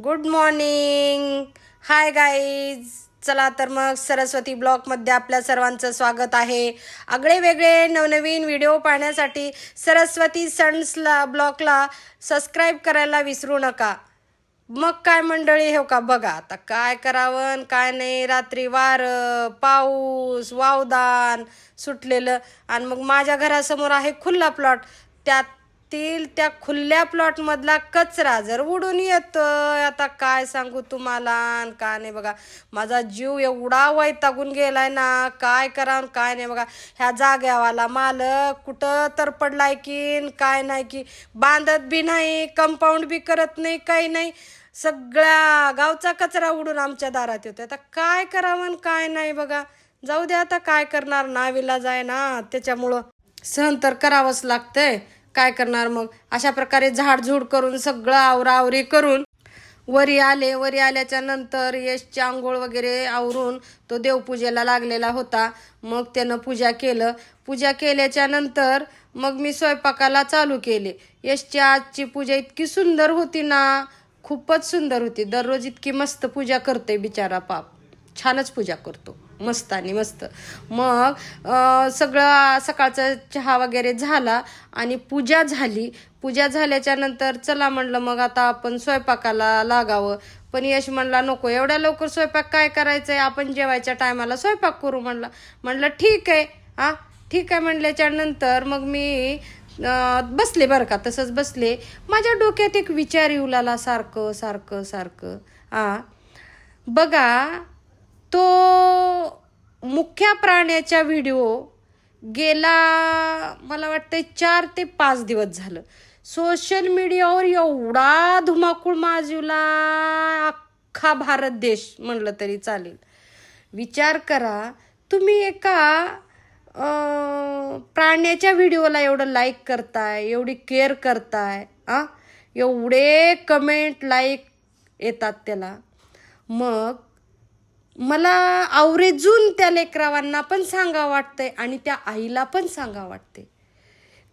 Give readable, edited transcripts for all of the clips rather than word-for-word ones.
Good morning. Hi guys. चला तर मग सरस्वती ब्लॉगमध्ये आपल्या सर्वांचं स्वागत आहे. आगळे वेगळे नवनवीन व्हिडिओ पाहण्यासाठी सरस्वती सन्सला ब्लॉगला सबस्क्राईब करायला विसरू नका. मग काय मंडळी, हो का बघा आता काय करावं काय नाही. रात्री वारं पाऊस वावदान सुटलेलं आणि मग माझ्या घरासमोर आहे खुल्ला प्लॉट. त्या खुल्या प्लॉटमधला कचरा जर उडून येतोय, आता काय सांगू तुम्हाला काय नाही. बघा माझा जीव एवढा वैतागून गेलाय ना, काय करावं काय नाही. बघा ह्या जाग्यावाला मालक कुठं तर पडलाय की काय नाही, की बांधत बी नाही, कंपाऊंड बी करत नाही, काही नाही. सगळ्या गावचा कचरा उडून आमच्या दारात येतोय. आता काय करावं काय नाही. बघा जाऊ द्या, आता काय करणार, नाविलाज आहे ना, त्याच्यामुळं सहन तर करावंच लागतंय. काय करणार मग. अशा प्रकारे झाडझूड करून सगळं आवरावरी करून वरी आल्याच्या नंतर यशची आंघोळ वगैरे आवरून तो देवपूजेला लागलेला होता. मग त्यानं पूजा केल्याच्या नंतर मग मी स्वयंपाकाला चालू केले. यशची आजची पूजा इतकी सुंदर होती ना, खूपच सुंदर होती. दररोज इतकी मस्त पूजा करते बिचारा, पाप छानच पूजा करतो, मस्त आणि मस्त. मग सगळं सकाळचा चहा वगैरे झाला आणि पूजा झाली. पूजा झाल्याच्या नंतर चला म्हणलं मग आता आपण स्वयंपाकाला लागावं. पण यश म्हणला नको, एवढ्या लवकर स्वयंपाक काय करायचंय, आपण जेवायच्या टायमाला स्वयंपाक करू म्हणलं ठीक आहे. ठीक आहे म्हणल्याच्या नंतर मग मी बसले बरं का, तसंच बसले. माझ्या डोक्यात एक विचार येऊ लागला सारखं सारखं सारखं. बघा तो मुख्या प्राण्याचा व्हिडिओ गेला मला वाटतं 4 ते 5 दिवस झालं सोशल मीडियावर एवढा धुमाकूळ माजवला, अख्खा भारत देश म्हणलं तरी चालेल. विचार करा तुम्ही, एका प्राण्याच्या व्हिडिओला एवढं लाईक करताय, एवढी केअर करताय, एवढे कमेंट लाईक येतात त्याला. मग मला आवर्जून त्या लेकरावांना पण सांगावं वाटतंय आणि त्या आईला पण सांगावं वाटतंय.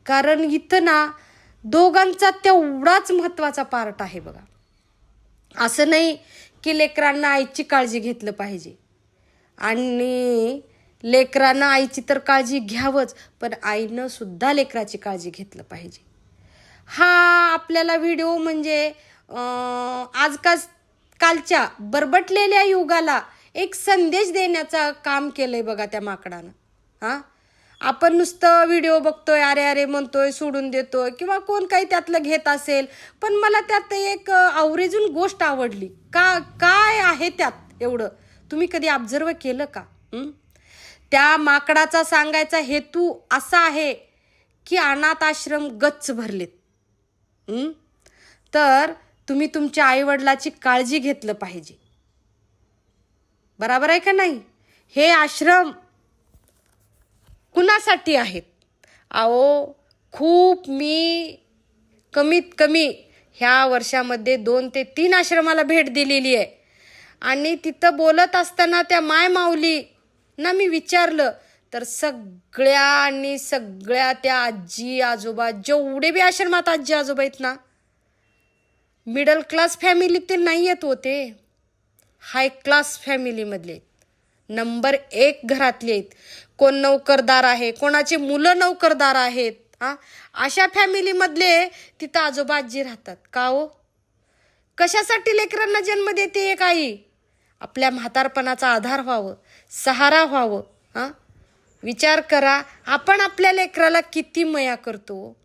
कारण इथं ना दोघांचा तेवढाच महत्त्वाचा पार्ट आहे. बघा असं नाही की लेकरांना आईची काळजी घेतलं पाहिजे, आणि लेकरांना आईची तर काळजी घ्यावंच, पण आईनं सुद्धा लेकराची काळजी घेतलं पाहिजे. हा आपल्याला व्हिडिओ म्हणजे कालच्या बरबटलेल्या युगाला एक संदेश देण्याचं काम केलंय बघा त्या माकडानं. आपण नुसतं व्हिडिओ बघतोय, अरे अरे म्हणतोय, सोडून देतोय, किंवा कोण काही त्यातलं घेत असेल, पण मला त्यात एक आवर्जून गोष्ट आवडली. काय आहे त्यात एवढं, तुम्ही कधी ऑब्झर्व केलं का? त्या माकडाचा सांगायचा हेतू असा आहे की अनाथ आश्रम गच्च भरलेत, तर तुम्ही तुमच्या आईवडिलाची काळजी घेतलं पाहिजे. बरोबर आहे का नाही? हे आश्रम कुणासाठी आहेत? खूप मी कमीत कमी ह्या वर्षामध्ये 2 ते 3 आश्रमाला भेट दिलेली आहे. आणि तिथं बोलत असताना त्या माय माऊली ना मी विचारलं तर सगळ्या त्या आजी आजोबा, जेवढे बी आश्रमात आजी आजोबा आहेत ना, मिडल क्लास फॅमिली ते नाही येत होते, हाय क्लास फॅमिलीमधले नंबर 1 घरातले आहेत. कोण नोकरदार आहे, कोणाचे मुलं नोकरदार आहेत. अशा फॅमिलीमधले तिथं आजोबा आजी राहतात. का हो? कशासाठी लेकरांना जन्म देते एक आई? आपल्या म्हातारपणाचा आधार व्हावं, सहारा व्हावं. विचार करा, आपण आपल्या लेकराला किती मया करतो.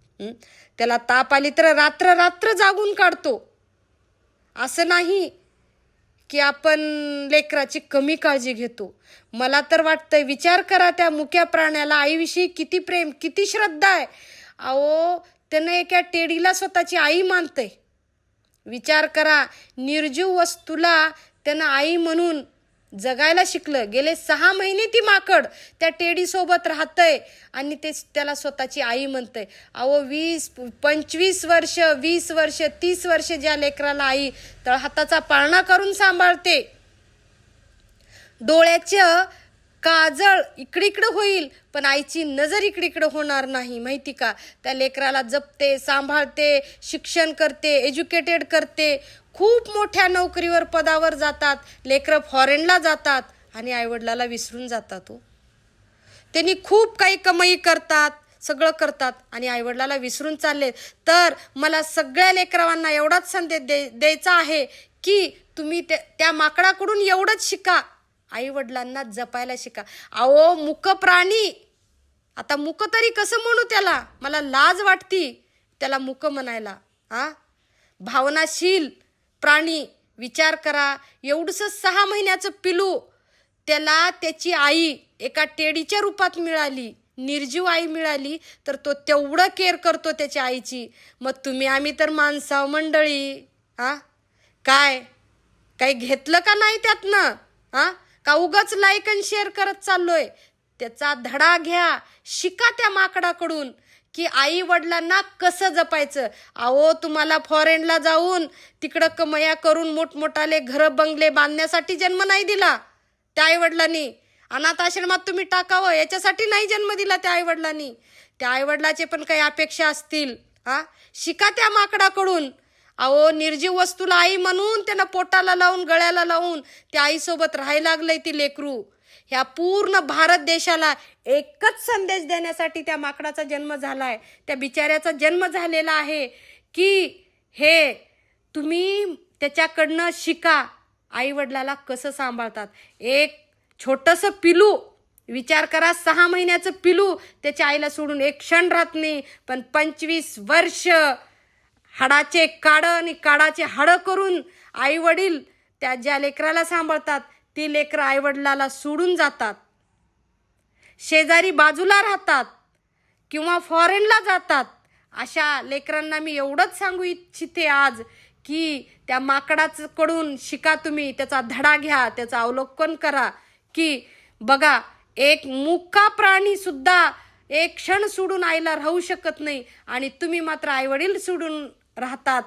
त्याला ताप आली तर रात्र रात्र जागून काढतो. असं नाही की आपण लेकराची कमी काळजी घेतो. मला तर वाटतंय, विचार करा त्या मुक्या प्राण्याला आईविषयी किती प्रेम, किती श्रद्धा आहे. त्यानं एका टेडीला स्वतःची आई मानतंय. विचार करा, निर्जीव वस्तूला त्यानं आई म्हणून जगायला शिकलं. गेले 6 महिने ती माकड त्या टेडी सोबत राहतंय आणि ते त्याला स्वतःची आई म्हणतंय. 20, 25 वर्ष, 20 वर्ष, 30 वर्ष ज्या लेकराला आई तळहाताचा पाळणा करून सांभाळते, डोळ्याचं काजळ इकडे होईल, पण आईची नजर इकडे होणार नाही, माहिती का? त्या लेकराला जपते, सांभाळते, शिक्षण करते, एज्युकेटेड करते, खूप मोठ्या नोकरीवर पदावर जातात, लेकरं फॉरेनला जातात आणि आईवडिलाला विसरून जातात. हो, त्यांनी खूप काही कमाई करतात, सगळं करतात आणि आईवडिलाला विसरून चालले. तर मला सगळ्या लेकरांना एवढाच संदेश द्यायचा आहे की तुम्ही त्या माकडाकडून एवढंच शिका, आईवडिलांना जपायला शिका. अहो, मुक प्राणी, आता मुक तरी कसं म्हणू त्याला, मला लाज वाटती त्याला मुक म्हणायला. भावनाशील प्राणी, विचार करा. एवढंसं 6 महिन्याचं पिलू, त्याला त्याची आई एका टेडीच्या रूपात मिळाली, निर्जीव आई मिळाली, तर तो तेवढं केअर करतो त्याच्या आईची. मग तुम्ही आम्ही तर माणसाव मंडळी. काय काही घेतलं का नाही त्यातनं? का उगाच लाईक आणि शेअर करत चाललोय? त्याचा धडा घ्या, शिका त्या माकडाकडून की आई वडिलांना कसं जपायचं. अहो, तुम्हाला फॉरेनला जाऊन तिकडं कमया करून मोठमोठाले घरं बंगले बांधण्यासाठी जन्म नाही दिला त्या आईवडिलांनी. अनाथ आश्रमात तुम्ही टाकावं याच्यासाठी नाही जन्म दिला त्या आईवडिलांनी. त्या आईवडिलाचे पण काही अपेक्षा असतील. शिका त्या माकडाकडून. अहो, निर्जीव वस्तूला आई म्हणून त्यानं पोटाला लावून, गळ्याला लावून त्या आईसोबत राहायला लागलंय ती लेकरू. ह्या पूर्ण भारत देशाला एकच संदेश देण्यासाठी त्या माकडाचा जन्म झालाय, त्या बिचाऱ्याचा जन्म झालेला आहे की हे तुम्ही त्याच्याकडनं शिका, आईवडिलाला कसं सांभाळतात. एक छोटंसं पिलू, विचार करा, 6 महिन्याचं पिलू त्याच्या आईला सोडून एक क्षण राहत नाही, पण 25 वर्ष हाडाचे काढ आणि काढाचे हाडं करून आईवडील त्या ज्या लेकराला सांभाळतात ती लेकरं आईवडिलाला सोडून जातात, शेजारी बाजूला राहतात किंवा फॉरेनला जातात. अशा लेकरांना मी एवढंच सांगू इच्छिते आज की त्या माकडाकडून शिका तुम्ही, त्याचा धडा घ्या, त्याचं अवलोकन करा की बघा, एक मुका प्राणी सुद्धा एक क्षण सोडून आईला राहू शकत नाही आणि तुम्ही मात्र आईवडील सोडून राहतात.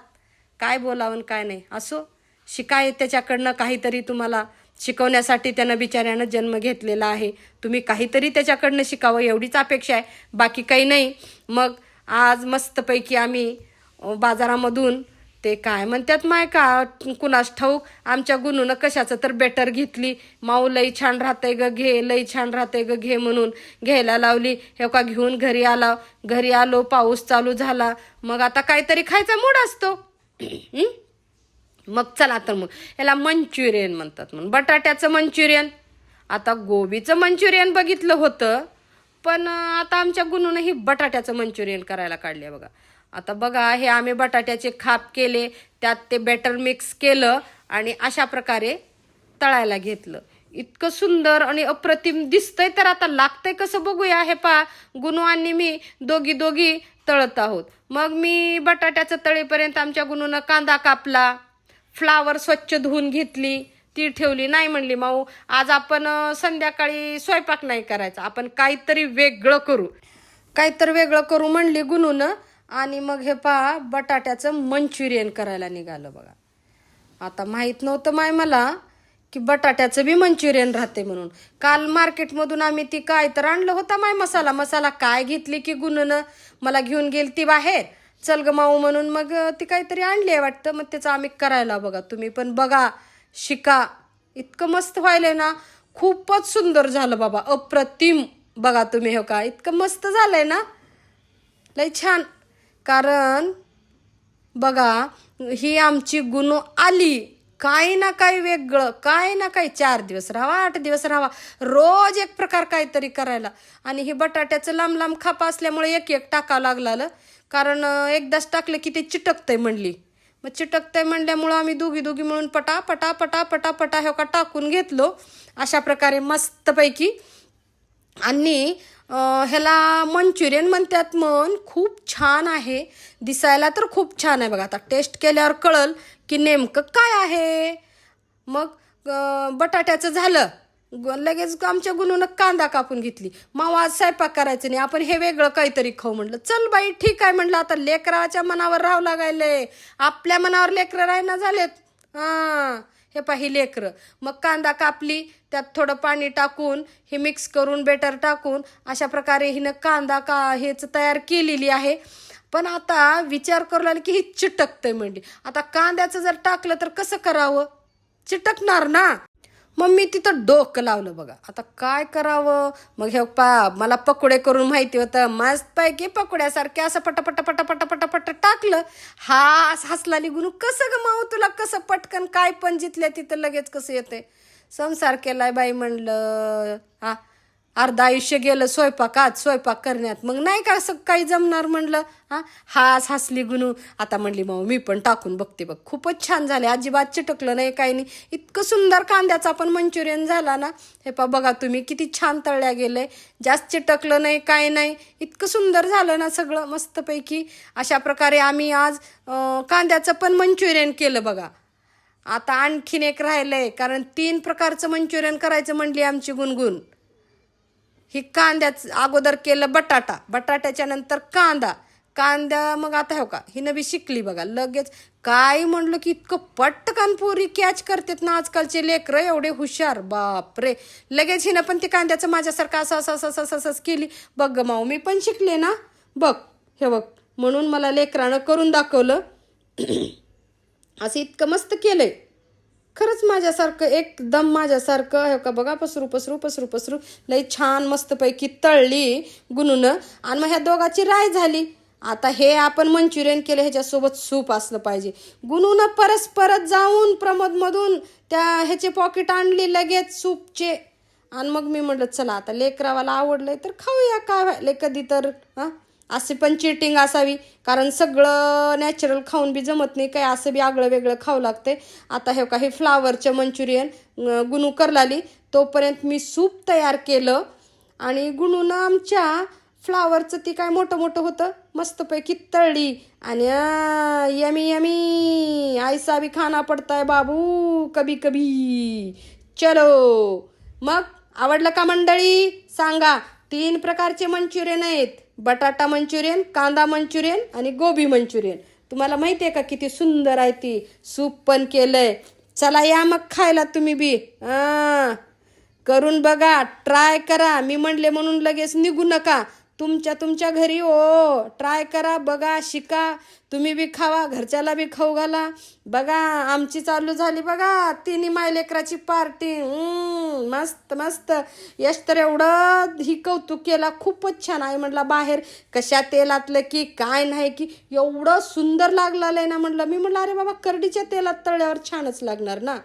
काय बोलावं काय नाही. असो, शिकाय त्याच्याकडनं काहीतरी. तुम्हाला शिकवण्यासाठी त्यानं बिचाऱ्यानं जन्म घेतलेला आहे, तुम्ही काहीतरी त्याच्याकडनं शिकावं एवढीच अपेक्षा आहे, बाकी काही नाही. मग आज मस्तपैकी आम्ही बाजारामधून ते काय म्हणतात माय का कुणास ठाऊक, आमच्या गुनूनं कशाचं तर बेटर घेतली. माऊ लई छान राहतंय ग घे, लई छान राहतंय ग घे म्हणून घ्यायला लावली. हे का घेऊन घरी आलो, पाऊस चालू झाला. मग आता काहीतरी खायचा मूड असतो. मग चला तर मग याला मंचुरियन म्हणतात, म्हणून बटाट्याचं मंचुरियन. आता गोबीचं मंचुरियन बघितलं होतं, पण आता आमच्या गुनूनं ही बटाट्याचं मंचुरियन करायला काढले बघा. आता बघा, हे आम्ही बटाट्याचे खाप केले, त्यात ते बॅटर मिक्स केलं आणि अशा प्रकारे तळायला घेतलं. इतकं सुंदर आणि अप्रतिम दिसतंय. तर आता लागतंय कसं बघूया. हे पा, गुनू आणि मी दोघी तळत आहोत. मग मी बटाट्याचं तळेपर्यंत आमच्या गुनूनं कांदा कापला, फ्लावर स्वच्छ धुवून घेतली, ती ठेवली. नाही म्हणली माऊ, आज आपण संध्याकाळी स्वयंपाक नाही करायचा, आपण काहीतरी वेगळं करू म्हणली गुनूनं. आणि मग हे पहा, बटाट्याचं मंचुरियन करायला निघालं बघा. आता माहीत नव्हतं माय मला की बटाट्याचं बी मंचुरियन राहते म्हणून. काल मार्केटमधून आम्ही ती काय तर आणलं होता माय मसाला काय घेतली की गुनूनं मला घेऊन गेली ती बाहेर, चल ग माऊ म्हणून. मग ती काहीतरी आणली आहे वाटतं, मग त्याचं आम्ही करायला बघा. तुम्ही पण बघा, शिका. इतकं मस्त व्हायलंय ना, खूपच सुंदर झालं बाबा, अप्रतिम. बघा तुम्ही, हो का, इतकं मस्त झालंय ना, लय छान. कारण बघा, ही आमची गुनू आली, काही ना काही वेगळं, काही ना काही 4 दिवस राहावा, 8 दिवस राहावा, रोज एक प्रकार काहीतरी करायला. आणि हे बटाट्याचं लांब खापा असल्यामुळे एक टाकावं लागलं, कारण एकदाच टाकलं की ते चिटकतंय म्हणली. मग चिटकतंय म्हणल्यामुळं आम्ही दोघी मिळून पटा पटा हे का टाकून घेतलो अशा प्रकारे मस्तपैकी. आणि ह्याला मंचुरियन म्हणतात. मन खूप छान आहे, दिसायला तर खूप छान आहे बघा. आता टेस्ट केल्यावर कळल की नेमकं काय आहे. मग बटाट्याचं झालं, लगेच आमच्या गुनूनं कांदा कापून घेतली. माऊ आज स्वयंपाक करायचं नाही, आपण हे वेगळं काहीतरी खाऊ म्हणलं. चल बाई ठीक आहे म्हणलं. आता लेकराच्या मनावर राहावं लागायलंय, आपल्या मनावर लेकरं राहणं झालेत. हे पाही लेकरं. मग कांदा कापली, त्यात थोडं पाणी टाकून हे मिक्स करून बेटर टाकून अशा प्रकारे हिनं कांदा हेच तयार केलेली आहे. पण आता विचार करू लागले की ही चिटकतंय म्हणजे. आता कांद्याचं जर टाकलं तर कसं करावं, चिटकणार ना. मग मी तिथं डोकं लावलं बघा, आता काय करावं. मग हे मला पकोडे करून माहिती होतं, मस्तपैकी पकोड्यासारखे असं पटापट पटापट पटापट टाकलं. हसला निघून, कसं ग माऊ तुला कसं पटकन काय पण जिथल्या तिथं लगेच कसं येते. संसार केलाय बाई म्हणलं, अर्ध आयुष्य गेलं स्वयंपाक करण्यात, मग नाही का असं काही जमणार म्हणलं. हसली गुनू. आता म्हणली मग मी पण टाकून बघते बघ, खूपच छान झाले, अजिबात चिटकलं नाही काही नाही. इतकं सुंदर कांद्याचा पण मंचुरियन झाला ना. हे बघा तुम्ही किती छान तळल्या गेले, जास्त चिटकलं नाही काय नाही, इतकं सुंदर झालं ना सगळं मस्तपैकी. अशा प्रकारे आम्ही आज कांद्याचं पण मंचुरियन केलं बघा. आता आणखीन एक राहिलंय, कारण 3 प्रकारचं मंचुरियन करायचं म्हणली आमची गुणगुण. ही कांद्याच अगोदर केलं बटाट्याच्या नंतर कांदा मग आता हो का हिनं बी शिकली बघा लगेच. काय म्हणलं की इतकं पटकन पोरी कॅच करतात ना आजकालचे लेकरं, एवढे हुशार, बापरे. लगेच हिनं पण ते कांद्याचं माझ्यासारखं असं केली. बघ माऊ मी पण शिकले ना, बघ हे बघ. म्हणून मला लेकरानं करून दाखवलं. असं इतकं मस्त केलंय खरंच माझ्यासारखं, एकदम माझ्यासारखं. हे का बघा, पसरू लई छान मस्तपैकी तळली गुणून. आणि मग ह्या दोघाची राय झाली. आता हे आपण मंचुरियन केलं, ह्याच्यासोबत सूप असलं पाहिजे. गुणून परत जाऊन प्रमोदमधून त्या ह्याचे पॉकेट आणली लगेच सूपचे. आणि मग मी म्हटलं चला आता लेकरावाला आवडलंय तर खाऊया, काय व्हायला कधी तर. असे पण चिटिंग असावी, कारण सगळं नॅचरल खाऊन बी जमत नाही, काय असं बी आगळं वेगळं खावं लागते. आता हे का हे फ्लावरचं मंचुरियन गुणू करलाली, तोपर्यंत मी सूप तयार केलं. आणि गुणूनं आमच्या फ्लावरचं ती काय मोठं होतं मस्तपैकी तळली. आणि यमी ऐसा भी खाना पडता है बाबू कभी कभी. चलो मग आवडलं का मंडळी सांगा. 3 प्रकारचे मंचुरियन आहेत, बटाटा मंचुरियन, कांदा मंचुरियन आणि गोबी मंचुरियन. तुम्हाला माहिती आहे का किती सुंदर आहे ती. सूप पण केलंय. चला या मग खायला तुम्ही बी. करून बघा, ट्राय करा. मी म्हणले म्हणून लगेच निघू नका. तुमच्या घरी ट्राय करा, बघा, शिका. तुम्ही बी खावा, घरच्याला बी खाऊ घाला. बघा आमची चालू झाली बघा 3 मायलेकराची पार्टी. मस्त. यश तर एवढं ही कौतुक केला, खूपच छान आहे म्हटलं. बाहेर कशा तेलातलं की काय नाही की एवढं सुंदर लागलं ना म्हटलं. मी म्हटलं अरे बाबा करडीच्या तेलात तळल्यावर छानच लागणार ना.